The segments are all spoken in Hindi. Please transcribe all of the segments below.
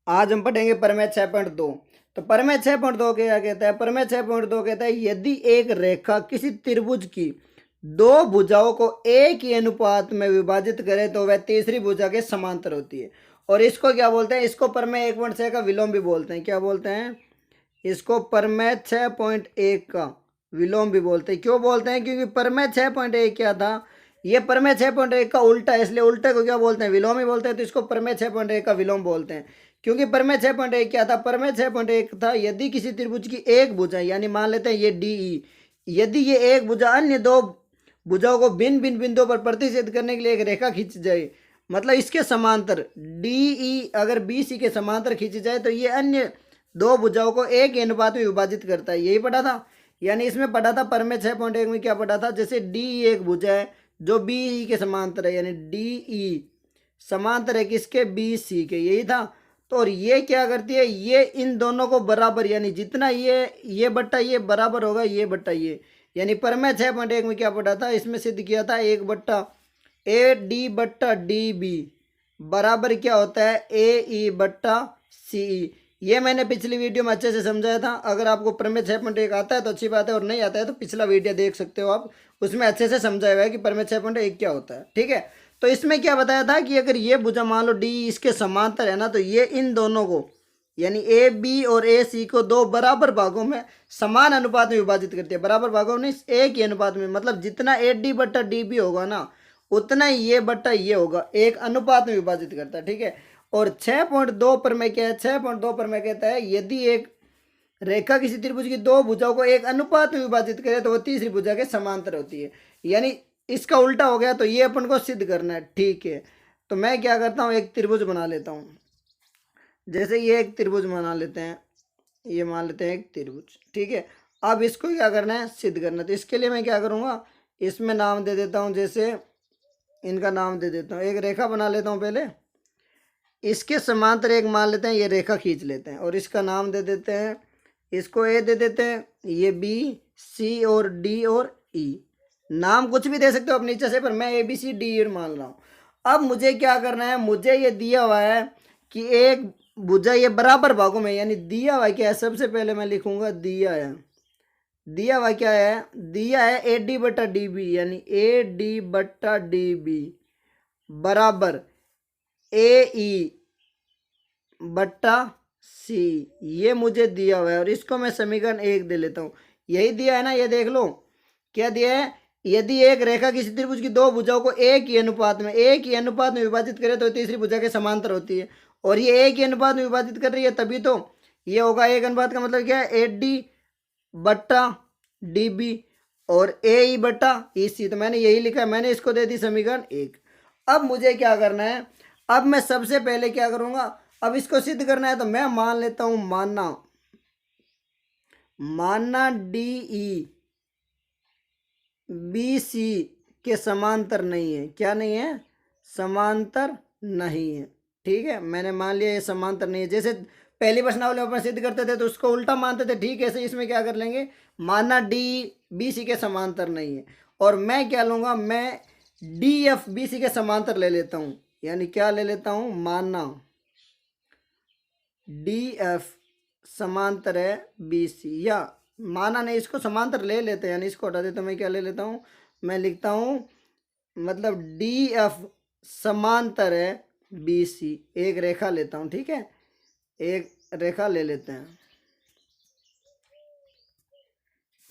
आज हम पढ़ेंगे प्रमेय 6.2। तो प्रमेय 6.2 क्या कहता है? प्रमेय 6.2 कहता है यदि एक रेखा किसी त्रिभुज की दो भुजाओं को एक ही अनुपात में विभाजित करे तो वह तीसरी भुजा के समांतर होती है। और इसको क्या बोलते हैं? इसको प्रमेय 1.6 का विलोम भी बोलते हैं। क्या बोलते हैं? इसको प्रमेय 6.1 का विलोम भी बोलते हैं। क्यों बोलते हैं? क्योंकि प्रमेय 6.1 क्या था? ये प्रमेय 6.1 का उल्टा है, इसलिए उल्टे को क्या बोलते हैं? विलोम ही बोलते हैं। तो इसको प्रमेय 6.1 का विलोम बोलते हैं। क्योंकि प्रमेय 6.1 क्या था? प्रमेय 6.1 था यदि किसी त्रिभुज की एक भुजा, यानी मान लेते हैं ये डी ई, यदि ये एक भुजा अन्य दो भुजाओं को भिन्न भिन्न बिंदुओं पर प्रतिच्छेद करने के लिए एक रेखा खींच जाए, मतलब इसके समांतर डी ई अगर बी सी के समांतर खींची जाए तो ये अन्य दो भुजाओं को एक ही अनुपात में विभाजित करता है। यही पढ़ा था, यानी इसमें पढ़ा था प्रमेय 6.1 में क्या पढ़ा था? जैसे डी एक भुजा है जो बी ई के समांतर है, यानी डी ई समांतर है किसके? बी सी के। यही था। तो और ये क्या करती है? ये इन दोनों को बराबर, यानी जितना ये बट्टा ये बराबर होगा ये बट्टा ये, यानी प्रमेय 6.1 में क्या पढ़ा था? इसमें सिद्ध किया था एक बट्टा ए डी बट्टा डी बी बराबर क्या होता है? ए ई बट्टा सी ई। ये मैंने पिछली वीडियो में अच्छे से समझाया था। अगर आपको प्रमेय 6.1 आता है तो अच्छी बात है, और नहीं आता है तो पिछला वीडियो देख सकते हो आप, उसमें अच्छे से समझाया हुआ है कि प्रमेय 6.1 क्या होता है। ठीक है। तो इसमें क्या बताया था कि अगर ये भुजा मान लो डी इसके समांतर है ना, तो ये इन दोनों को, यानी ए बी और ए सी को दो बराबर भागों में समान अनुपात में विभाजित करती है। बराबर भागों में एक ही अनुपात में, मतलब जितना ए डी बट्टा डी बी होगा ना, उतना ही ये बट्टा ये होगा, एक अनुपात में विभाजित करता है। ठीक है। और 6.2 प्रमेय क्या है? 6.2 प्रमेय कहता है यदि एक रेखा किसी त्रिभुज की दो भुजाओं को एक अनुपात में विभाजित करे तो वह तीसरी भुजा के समांतर होती है। यानी इसका उल्टा हो गया, तो ये अपन को सिद्ध करना है। ठीक है। तो मैं क्या करता हूँ, एक त्रिभुज बना लेता हूँ। जैसे ये एक त्रिभुज बना लेते हैं, ये मान लेते हैं एक त्रिभुज। ठीक है। अब इसको क्या करना है? सिद्ध करना है। तो इसके लिए मैं क्या करूँगा, इसमें नाम दे देता हूँ, जैसे इनका नाम दे देता हूँ। एक रेखा बना लेता हूँ पहले, इसके समांतर एक मान लेते हैं, ये रेखा खींच लेते हैं और इसका नाम दे देते हैं, इसको ए दे देते हैं, ये बी सी और डी और ई। नाम कुछ भी दे सकते हो आप नीचे से, पर मैं ए बी सी डी मान रहा हूँ। अब मुझे क्या करना है? मुझे ये दिया हुआ है कि एक भुजा ये बराबर भागों में, यानी दिया हुआ क्या है? सबसे पहले मैं लिखूंगा दिया है। दिया हुआ क्या है? दिया है ए डी बट्टा डी बी, यानी ए डी बट्टा डी बी बराबर ए ई बट्टा सी। ये मुझे दिया हुआ है और इसको मैं समीकरण 1 दे लेता हूँ। यही दिया है ना, ये देख लो क्या दिया है। यदि एक रेखा किसी त्रिभुज की दो भुजाओं को एक ही अनुपात में विभाजित करे तो तीसरी भुजा के समांतर होती है। और ये एक ही अनुपात में विभाजित कर रही है, तभी तो ये होगा। एक अनुपात का मतलब क्या है? ए डी बट्टा डी बी और ए ई बट्टा ई सी। तो मैंने यही लिखा है, मैंने इसको दे दी समीकरण 1। अब मुझे क्या करना है? अब मैं सबसे पहले क्या करूंगा? अब इसको सिद्ध करना है, तो मैं मान लेता हूं, मानना डी ई बी सी के समांतर नहीं है। क्या नहीं है? समांतर नहीं है। ठीक है। मैंने मान लिया ये समांतर नहीं है। जैसे पहली प्रश्नावली में अपन सिद्ध करते थे तो उसको उल्टा मानते थे, ठीक है। ऐसे इसमें क्या कर लेंगे? मानना डी बी सी के समांतर नहीं है। और मैं क्या लूंगा? मैं डी एफ बी सी के समांतर ले लेता हूं। यानी क्या ले लेता हूं? मानना डी एफ समांतर है बी सी, या माना नहीं, इसको समांतर ले लेते हैं, यानी इसको हटा देते। मैं क्या ले लेता हूँ? मैं लिखता हूँ, मतलब डी एफ समांतर है बी सी। एक रेखा लेता हूँ। ठीक है। एक रेखा ले लेते हैं,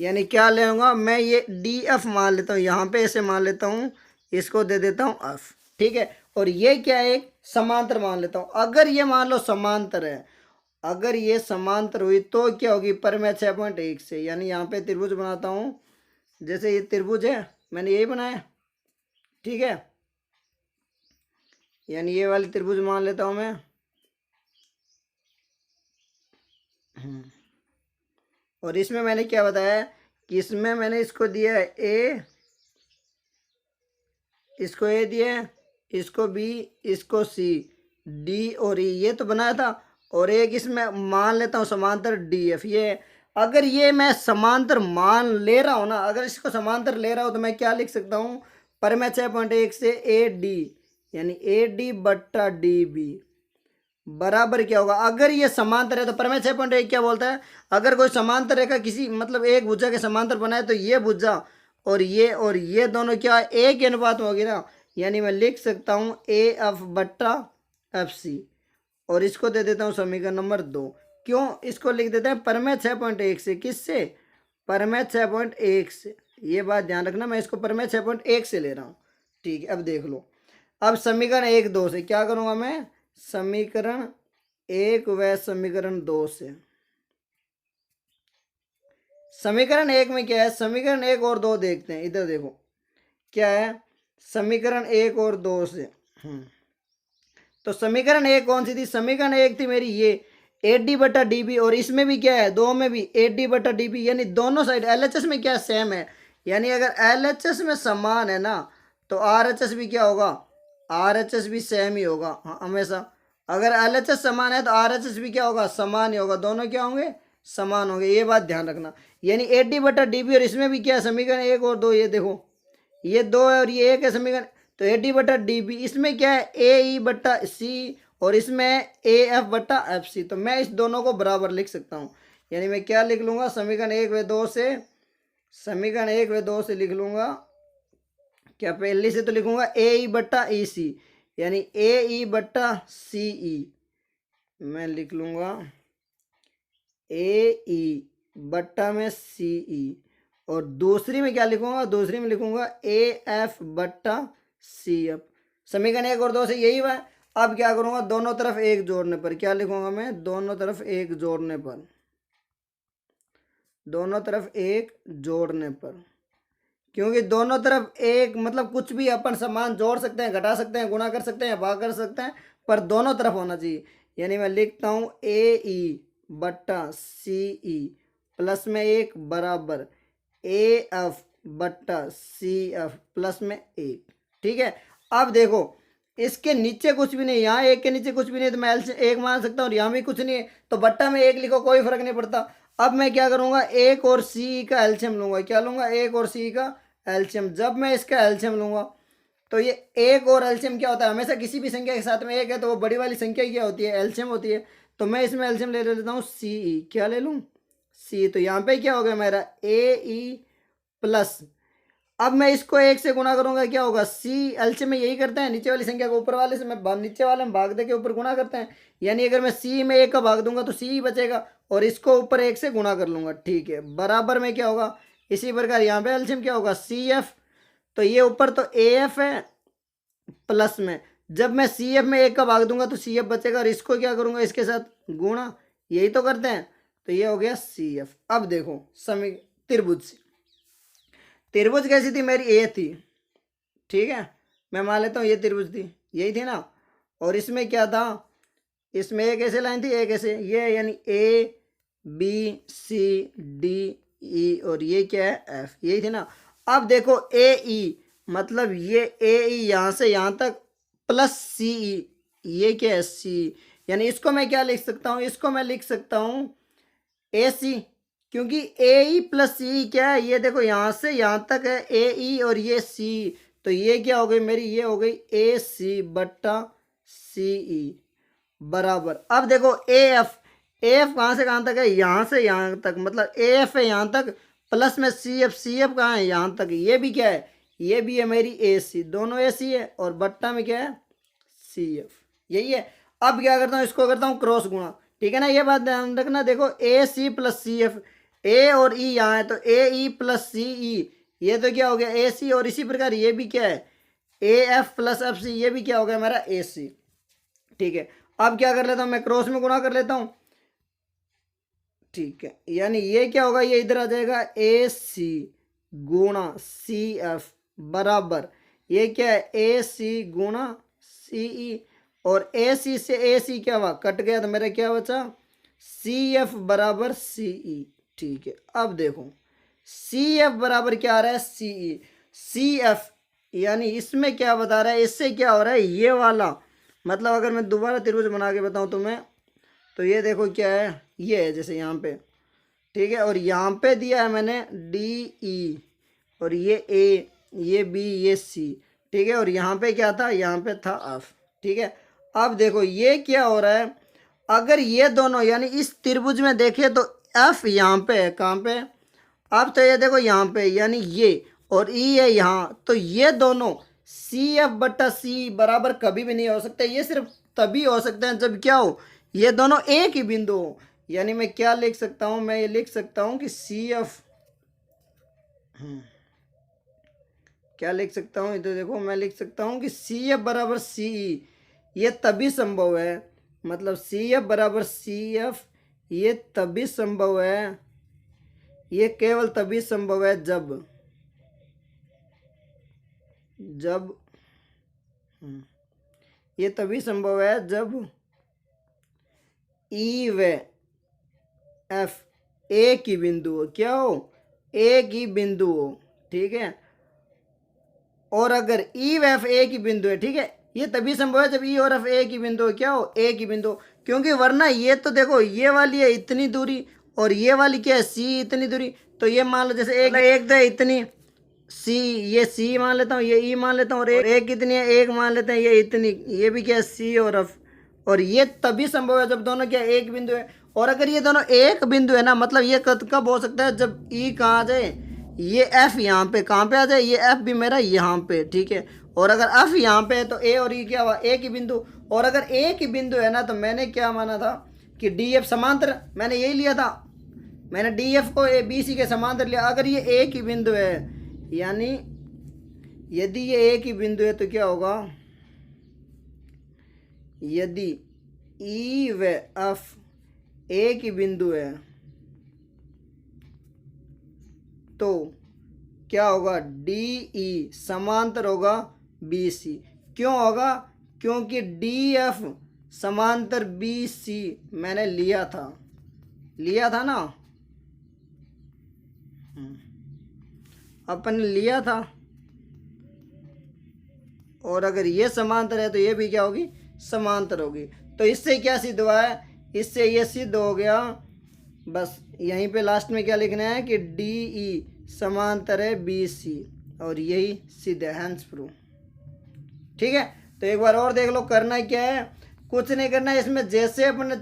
यानी क्या लेऊंगा मैं? ये डी एफ मान लेता हूँ, यहाँ पे ऐसे मान लेता हूँ, इसको दे देता हूँ एफ। ठीक है। और ये क्या है? एक समांतर मान लेता हूँ। अगर ये मान लो समांतर है, अगर ये समांतर हुई तो क्या होगी? प्रमेय 6.1 से, यानी यहाँ पे त्रिभुज बनाता हूँ। जैसे ये त्रिभुज है, मैंने यही बनाया। ठीक है। यानी ये वाली त्रिभुज मान लेता हूँ मैं। और इसमें मैंने क्या बताया कि इसमें मैंने इसको दिया है ए, इसको ए दिया है, इसको बी, इसको सी, डी और ई, ये तो बनाया था। और एक इसमें मान लेता हूँ समांतर डी एफ। ये अगर ये मैं समांतर मान ले रहा हूँ ना, अगर इसको समांतर ले रहा हूँ तो मैं क्या लिख सकता हूँ? प्रमेय 6.1 से ए डी, यानी ए डी बट्टा डी बी बराबर क्या होगा, अगर ये समांतर है तो प्रमेय 6.1 क्या बोलता है, अगर कोई समांतर रेखा किसी मतलब एक भुजा के समांतर बनाए तो ये भुजा और ये दोनों क्या एक ही अनुपात में होगी ना, यानी मैं लिख सकता हूँ ए एफ बट्टा एफ सी, और इसको दे देता हूँ समीकरण नंबर 2। क्यों इसको लिख देते हैं प्रमेय 6.1 से, किससे, प्रमेय 6.1 से, ये बात ध्यान रखना, मैं इसको प्रमेय 6.1 से ले रहा हूँ। ठीक है, अब देख लो, अब समीकरण 1 2 से क्या करूँगा मैं, समीकरण 1 व समीकरण 2 से, समीकरण 1 में क्या है, समीकरण 1 और 2 देखते हैं, इधर देखो क्या है, समीकरण 1 और 2 से तो समीकरण 1 कौन सी थी, समीकरण 1 थी मेरी ये ए डी बटा डी बी, और इसमें भी क्या है, दो में भी ए डी बटा डी बी, यानी दोनों साइड एल एच एस में क्या सेम है, यानी अगर एल एच एस में समान है ना तो आर एच एस भी क्या होगा, आर एच एस भी सेम ही होगा, हाँ हमेशा, अगर एल एच एस समान है तो आर एच एस भी क्या होगा, समान ही होगा, दोनों क्या होंगे, समान होंगे, ये बात ध्यान रखना। यानी ए डी बटा डी बी, और इसमें भी क्या है, समीकरण 1 और 2, ये देखो ये 2 है और ये 1 है समीकरण, तो ए डी बटा डी बी, इसमें क्या है ए ई बटा सी, और इसमें ए एफ बटा एफ सी, तो मैं इस दोनों को बराबर लिख सकता हूँ, यानी मैं क्या लिख लूँगा, समीकरण 1 व 2 से, समीकरण 1 व 2 से लिख लूँगा क्या, पहले से तो लिखूँगा ए ई बटा ई सी, यानी ए ई बटा सी ई, मैं लिख लूँगा ए ई बट्टा में सी ई, और दूसरी में क्या लिखूंगा, दूसरी में लिखूंगा ए एफ बट्टा सी एफ, समीकरण 1 और 2 से यही हुआ। अब क्या करूंगा, दोनों तरफ एक जोड़ने पर क्या लिखूंगा मैं, दोनों तरफ एक जोड़ने पर, दोनों तरफ एक जोड़ने पर, क्योंकि दोनों तरफ एक मतलब कुछ भी अपन सामान जोड़ सकते हैं, घटा सकते हैं, गुणा कर सकते हैं, भाग कर सकते हैं, पर दोनों तरफ होना चाहिए, यानी मैं लिखता हूँ ए ई बट्टा सी ई प्लस में 1 बराबर ए एफ बट्टा सी एफ प्लस में 1। ठीक है, अब देखो इसके नीचे कुछ भी नहीं, यहाँ 1 के नीचे कुछ भी नहीं, तो मैं एल 1 मान सकता हूँ, और यहाँ भी कुछ नहीं है तो बट्टा में 1 लिखो, कोई फर्क नहीं पड़ता। अब मैं क्या करूँगा, 1 और सी का एलसीएम लूँगा, क्या लूँगा, 1 और सी का एलसीएम। जब मैं इसका एलसीएम लूँगा तो ये 1 और एलसीएम क्या होता है, हमेशा किसी भी संख्या के साथ में 1 है तो वो बड़ी वाली संख्या क्या होती है, एलसीएम होती है, तो मैं इसमें एलसीएम ले लेता हूँ सी ई, क्या ले लूँ, सी, तो यहाँ पे क्या हो गया मेरा ए ई प्लस, अब मैं इसको 1 से गुना करूंगा क्या होगा, सी, एलसीएम में यही करते हैं, नीचे वाली संख्या को ऊपर वाले से मैं नीचे वाले में भाग दे के ऊपर गुना करते हैं, यानी अगर मैं सी में 1 का भाग दूंगा तो सी ही बचेगा, और इसको ऊपर 1 से गुना कर लूंगा। ठीक है, बराबर में क्या होगा, इसी प्रकार यहाँ पे एलसीएम क्या होगा सी एफ, तो ये ऊपर तो ए एफ है प्लस में, जब मैं सी एफ में 1 का भाग दूंगा तो सी एफ बचेगा, और इसको क्या करूंगा, इसके साथ गुणा, यही तो करते हैं, तो ये हो गया सी एफ। अब देखो समी त्रिभुज से, त्रिभुज कैसी थी मेरी, ए थी, ठीक है, मैं मान लेता हूँ ये त्रिभुज थी, यही थी ना, और इसमें क्या था, इसमें एक ऐसे लाइन थी, एक ऐसे, ये यानी A B C D E, और ये क्या है एफ, यही थी ना। अब देखो ए ई मतलब ये ए ई यहाँ से यहाँ तक प्लस सी ई, ये क्या है सी, यानी इसको मैं क्या लिख सकता हूँ, इसको मैं लिख सकता हूँ ए सी, क्योंकि ए ई प्लस सी क्या है, ये देखो यहाँ से यहाँ तक है ए ई और ये सी, तो ये क्या हो गई मेरी, ये हो गई ए सी बट्टा सी ई बराबर, अब देखो ए एफ, ए एफ कहाँ से कहाँ तक है, यहाँ से यहाँ तक, मतलब ए एफ है यहाँ तक, प्लस में सी एफ कहाँ है, यहाँ तक, ये भी क्या है, ये भी है मेरी ए सी, दोनों ए सी है, और बट्टा में क्या है सी एफ, यही है। अब क्या करता हूँ, इसको करता हूँ क्रॉस गुणा, ठीक है ना, ये बात ध्यान रखना, देखो ए सी प्लस सी एफ, ए और ई यहाँ है तो ए ई प्लस सी ई, ये तो क्या हो गया ए सी, और इसी प्रकार ये भी क्या है A F plus F C, ये भी क्या हो गया मेरा ए सी। ठीक है, अब क्या कर लेता हूँ मैं, क्रॉस में गुणा कर लेता हूँ, ठीक है, यानी ये क्या होगा, ये इधर आ जाएगा ए सी गुणा सी एफ बराबर, ये क्या है ए सी गुणा सी ई, और ए सी से ए सी क्या हुआ, कट गया, तो मेरा क्या बचा सी एफ बराबर सी ई। ठीक है, अब देखो सी एफ बराबर क्या आ रहा है सी ई, सी एफ, यानी इसमें क्या बता रहा है, इससे क्या हो रहा है, ये वाला, मतलब अगर मैं दोबारा त्रिभुज बना के बताऊँ तुम्हें, तो ये देखो क्या है, ये है जैसे यहाँ पे, ठीक है, और यहाँ पे दिया है मैंने डी ई, और ये ए, ये बी, ये सी, ठीक है, और यहाँ पे क्या था, यहाँ पे था एफ। ठीक है, अब देखो ये क्या हो रहा है, अगर ये दोनों यानी इस त्रिभुज में देखें तो एफ यहाँ पे है, कहाँ पे है? अब तो ये देखो यहाँ पे यानी ये और ई है यहाँ, तो ये दोनों सी एफ बट्टा सी बराबर कभी भी नहीं हो सकते। ये सिर्फ तभी हो सकते हैं जब क्या हो, ये दोनों एक ही बिंदु हो। यानी मैं क्या लिख सकता हूँ, मैं ये लिख सकता हूँ कि सी एफ, क्या लिख सकता हूँ, तो देखो मैं लिख सकता हूँ कि सी एफ बराबर सी ई, ये तभी संभव है, मतलब सी एफ बराबर सी एफ ये तभी संभव है, ये केवल तभी संभव है जब ये तभी संभव है जब ई व एफ एक ही बिंदु हो। क्या हो? एक ही बिंदु हो, ठीक है। और अगर ई व एफ एक ही बिंदु है, ठीक है, ये तभी संभव है जब ई और एफ एक ही बिंदु हो। क्या हो? एक ही बिंदु। क्योंकि वरना ये तो देखो ये वाली है इतनी दूरी और ये वाली क्या है सी इतनी दूरी, तो ये मान लो जैसे एक तो इतनी सी, ये सी मान लेता हूँ, ये ई मान लेता हूँ, और एक कितनी है, एक मान लेते हैं, ये इतनी, ये भी क्या है सी और एफ। और ये तभी संभव है जब दोनों क्या एक बिंदु है। और अगर ये दोनों एक बिंदु है ना, मतलब ये कब हो सकता है, जब ई कहाँ आ जाए, ये एफ यहाँ पे कहाँ पे आ जाए, ये एफ भी मेरा यहाँ पे, ठीक है। और अगर एफ यहाँ पे है तो ए और ई क्या हुआ, एक ही बिंदु। और अगर एक ही बिंदु है ना, तो मैंने क्या माना था कि डी एफ समांतर, मैंने यही लिया था, मैंने डी एफ को ए बी सी के समांतर लिया। अगर ये एक ही बिंदु है, यानी यदि ये एक ही बिंदु है तो क्या होगा, यदि ई व एफ एक ही बिंदु है तो क्या होगा, डी ई समांतर होगा बी सी। क्यों होगा? क्योंकि डी एफ समांतर बी सी मैंने लिया था ना, अपन ने लिया था। और अगर ये समांतर है तो ये भी क्या होगी, समांतर होगी। तो इससे क्या सिद्ध हुआ है, इससे ये सिद्ध हो गया, बस यहीं पे लास्ट में क्या लिखना है कि डी ई समांतर है बी सी, और यही सिद्ध है, हैंस प्रूव। ठीक है, तो एक बार और देख लो, करना क्या है, कुछ नहीं करना है इसमें, जैसे अपने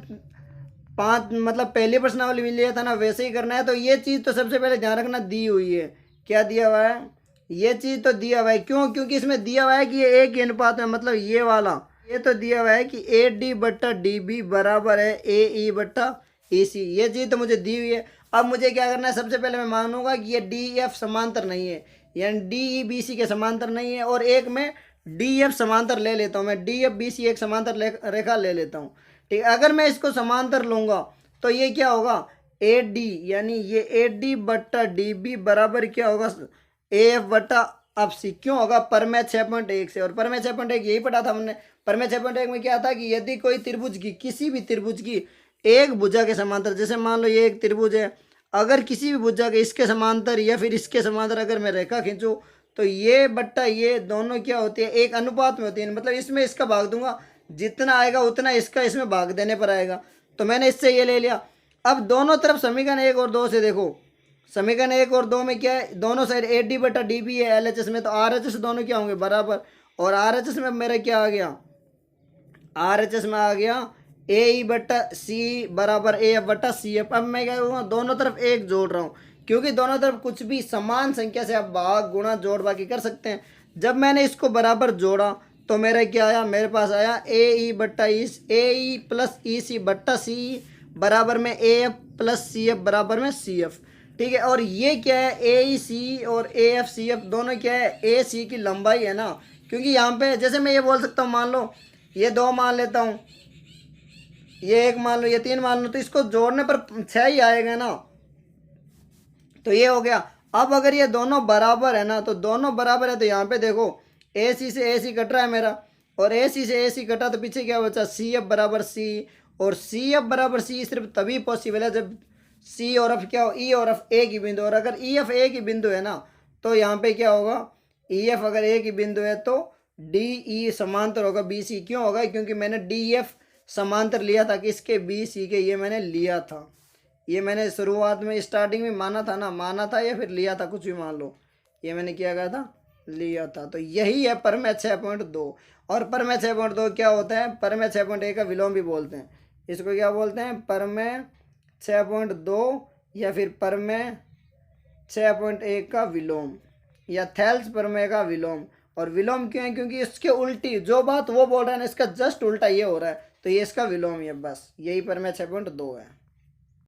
5 मतलब पहली प्रश्नावली में लिया था ना वैसे ही करना है। तो ये चीज़ तो सबसे पहले ध्यान रखना दी हुई है, क्या दिया हुआ है, ये चीज़ तो दिया हुआ है। क्यों? क्योंकि इसमें दिया हुआ है कि ये एक ही अनुपात में, मतलब ये वाला, ये तो दिया हुआ है कि ए डी बट्टा डी बी बराबर है ए ई बट्टा ए सी, ये चीज़ तो मुझे दी हुई है। अब मुझे क्या करना है, सबसे पहले मैं मानूंगा कि ये डी एफ समांतर नहीं है, यानी डी ई बी सी के समांतर नहीं है, और एक में डी एफ समांतर ले लेता हूँ, मैं डी एफ बी सी एक समांतर रेखा ले लेता हूँ, ठीक। अगर मैं इसको समांतर लूँगा तो ये क्या होगा, ए डी, यानी ये ए डी बट्टा डी बी बराबर क्या होगा, ए एफ बट्टा अब सी। क्यों होगा, परमेय 6.1 से, और परमेय 6.1 यही पढ़ा था हमने। परमेय 6.1 में क्या था कि यदि कोई त्रिभुज की, किसी भी त्रिभुज की एक भुजा के समांतर, जैसे मान लो ये एक त्रिभुज है, अगर किसी भी भुजा के इसके समांतर या फिर इसके समांतर अगर मैं रेखा खींचूँ तो ये बट्टा ये दोनों क्या होती है, एक अनुपात में होती है, मतलब इसमें इसका भाग दूंगा, जितना आएगा उतना इसका इसमें भाग देने पर आएगा। तो मैंने इससे ये ले लिया। अब दोनों तरफ समीकरण 1 और 2 से देखो, समीकरण 1 और 2 में क्या है, दोनों साइड ए डी बटा डी बी है एल एच एस में, तो आर एच एस दोनों क्या होंगे, बराबर। और आर एच एस में मेरा क्या आ गया, आर एच एस में आ गया ए ई बट्टा सी बराबर ए एफ बट्टा सी एफ। अब मैं क्या करूँगा, दोनों तरफ एक जोड़ रहा हूँ, क्योंकि दोनों तरफ कुछ भी समान संख्या से आप भाग गुणा जोड़ बाकी कर सकते हैं। जब मैंने इसको बराबर जोड़ा तो मेरा क्या आया, मेरे पास आया ए ई बट्टा ए ई प्लस ई सी बट्टा सी बराबर में A F plus C F बराबर में सी एफ, ठीक है। और ये क्या है, ए ई सी और ए एफ सी एफ दोनों क्या है, ए सी की लंबाई है ना, क्योंकि यहाँ पे जैसे मैं ये बोल सकता हूँ, मान लो ये 2 मान लेता हूँ, ये 1 मान लो, ये 3 मान लो, तो इसको जोड़ने पर 6 ही आएगा ना, तो ये हो गया। अब अगर ये दोनों बराबर है ना, तो दोनों बराबर है, तो यहाँ पे देखो ए सी से ए सी कट रहा है मेरा, और ए सी से ए सी कटा तो पीछे क्या बचा, सी एफ बराबर सी, और सी एफ बराबर सी सिर्फ तभी पॉसिबल है जब सी और एफ क्या हो, ई और एफ एक ही बिंदु। और अगर ई एफ एक ही बिंदु है ना, तो यहाँ पे क्या होगा, ई एफ अगर एक ही बिंदु है तो डी ई समांतर होगा बी सी। क्यों होगा, क्योंकि मैंने डी एफ समांतर लिया था किसके, बी सी के, ये मैंने लिया था, ये मैंने शुरुआत में स्टार्टिंग में माना था ना, माना था या फिर लिया था, कुछ भी मान लो, ये मैंने क्या कहा था, लिया था। तो यही है परमेय 6.2। और परमेय 6.2 क्या होता है, परमेय 6.1 का विलोम भी बोलते हैं। इसको क्या बोलते हैं, परमेय 6.2 या फिर परमेय 6.1 का विलोम या थेल्स प्रमेय का विलोम। और विलोम क्यों है, क्योंकि इसके उल्टी जो बात वो बोल रहा है ना, इसका जस्ट उल्टा ये हो रहा है, तो ये इसका विलोम ही है, बस यही प्रमेय 6.2 है।